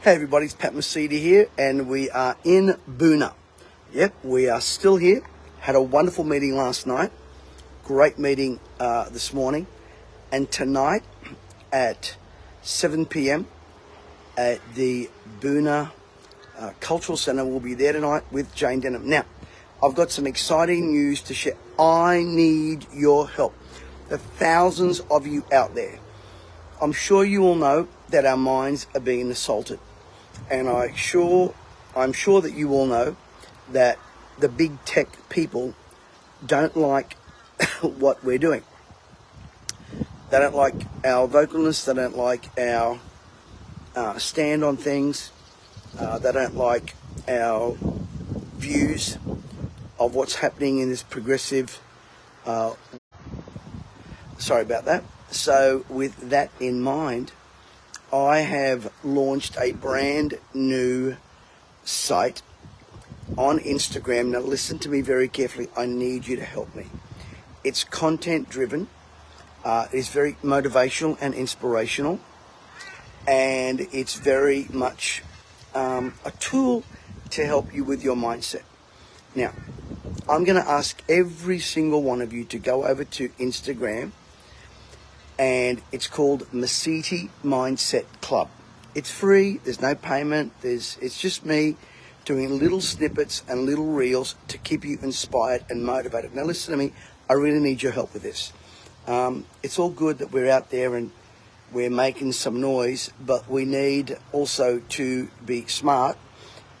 Hey everybody, it's Pat Mesiti here, and we are in Boona. Yep, we are still here. Had a wonderful meeting last night. Great meeting this morning. And tonight at 7 p.m. at the Boona Cultural Centre, we'll be there tonight with Jane Denham. Now, I've got some exciting news to share. I need your help. The thousands of you out there. I'm sure you all know that our minds are being assaulted. And I'm sure that you all know that the big tech people don't like what we're doing. They don't like our vocalness. They don't like our stand on things. They don't like our views of what's happening in this progressive... sorry about that. So with that in mind, I have launched a brand new site on Instagram. Now listen to me very carefully. I need you to help me. It's content driven. It's very motivational and inspirational. And it's very much a tool to help you with your mindset. Now, I'm going to ask every single one of you to go over to Instagram, and it's called Mesiti Mindset Club. It's free. There's no payment. It's just me doing little snippets and little reels to keep you inspired and motivated. Now listen to me. I really need your help with this. It's all good that we're out there and we're making some noise, but we need also to be smart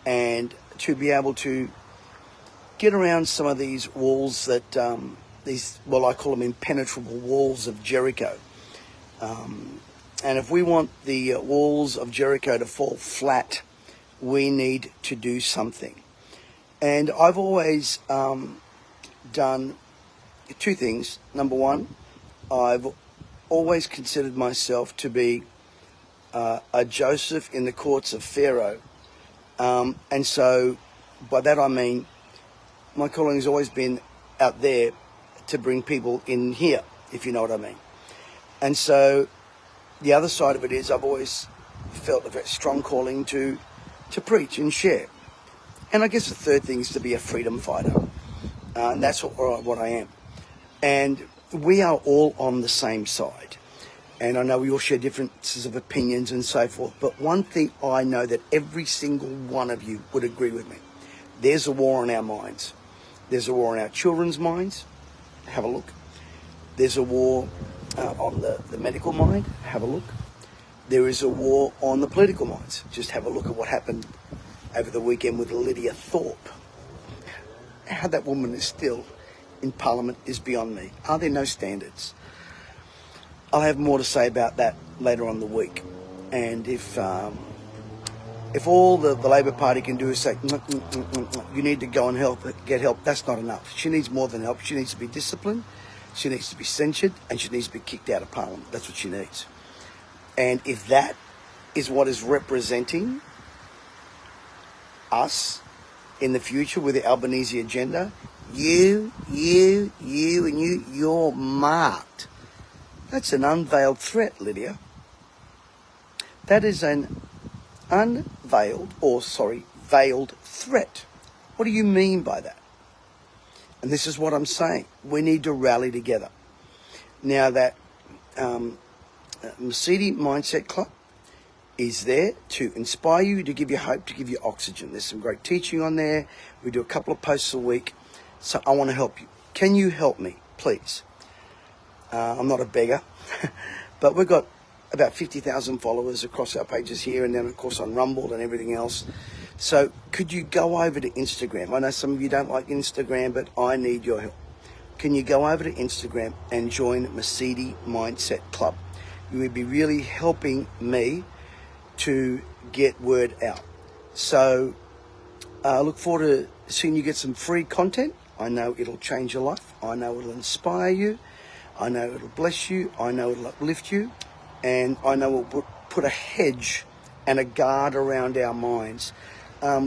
and to be able to get around some of these walls that I call them impenetrable walls of Jericho. And if we want the walls of Jericho to fall flat, we need to do something. And I've always done two things. Number one, I've always considered myself to be a Joseph in the courts of Pharaoh. And so by that I mean my calling has always been out there to bring people in here, if you know what I mean. And so the other side of it is I've always felt a very strong calling to preach and share. And I guess the third thing is to be a freedom fighter. And that's what I am. And we are all on the same side. And I know we all share differences of opinions and so forth. But one thing I know that every single one of you would agree with me. There's a war on our minds. There's a war on our children's minds. Have a look. There's a war on the medical mind. Have a look. There is a war on the political minds. Just have a look at what happened over the weekend with Lydia Thorpe. How that woman is still in Parliament is beyond me. Are there no standards? I'll have more to say about that later on in the week. And if all the Labor Party can do is say, you need to go and get help, that's not enough. She needs more than help. She needs to be disciplined. She needs to be censured, and she needs to be kicked out of Parliament. That's what she needs. And if that is what is representing us in the future with the Albanese agenda, you're marked. That's an unveiled threat, Lydia. That is an veiled threat. What do you mean by that? And this is what I'm saying. We need to rally together. Now that Mesiti Mindset Club is there to inspire you, to give you hope, to give you oxygen. There's some great teaching on there. We do a couple of posts a week. So I want to help you. Can you help me, please? I'm not a beggar, but we've got about 50,000 followers across our pages here, and then of course on Rumble and everything else. So could you go over to Instagram? I know some of you don't like Instagram, but I need your help. Can you go over to Instagram and join Mesiti Mindset Club? You would be really helping me to get word out. So I look forward to seeing you get some free content. I know it'll change your life. I know it'll inspire you. I know it'll bless you. I know it'll uplift you. And I know it'll put a hedge and a guard around our minds.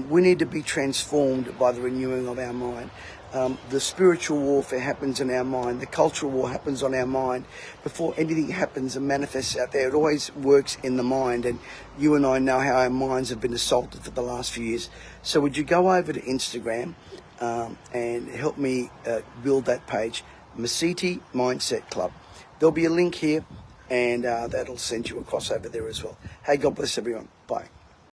We need to be transformed by the renewing of our mind. The spiritual warfare happens in our mind. The cultural war happens on our mind. Before anything happens and manifests out there, it always works in the mind. And you and I know how our minds have been assaulted for the last few years. So would you go over to Instagram and help me build that page, Mesiti Mindset Club. There'll be a link here, and that'll send you across over there as well. Hey, God bless everyone. Bye.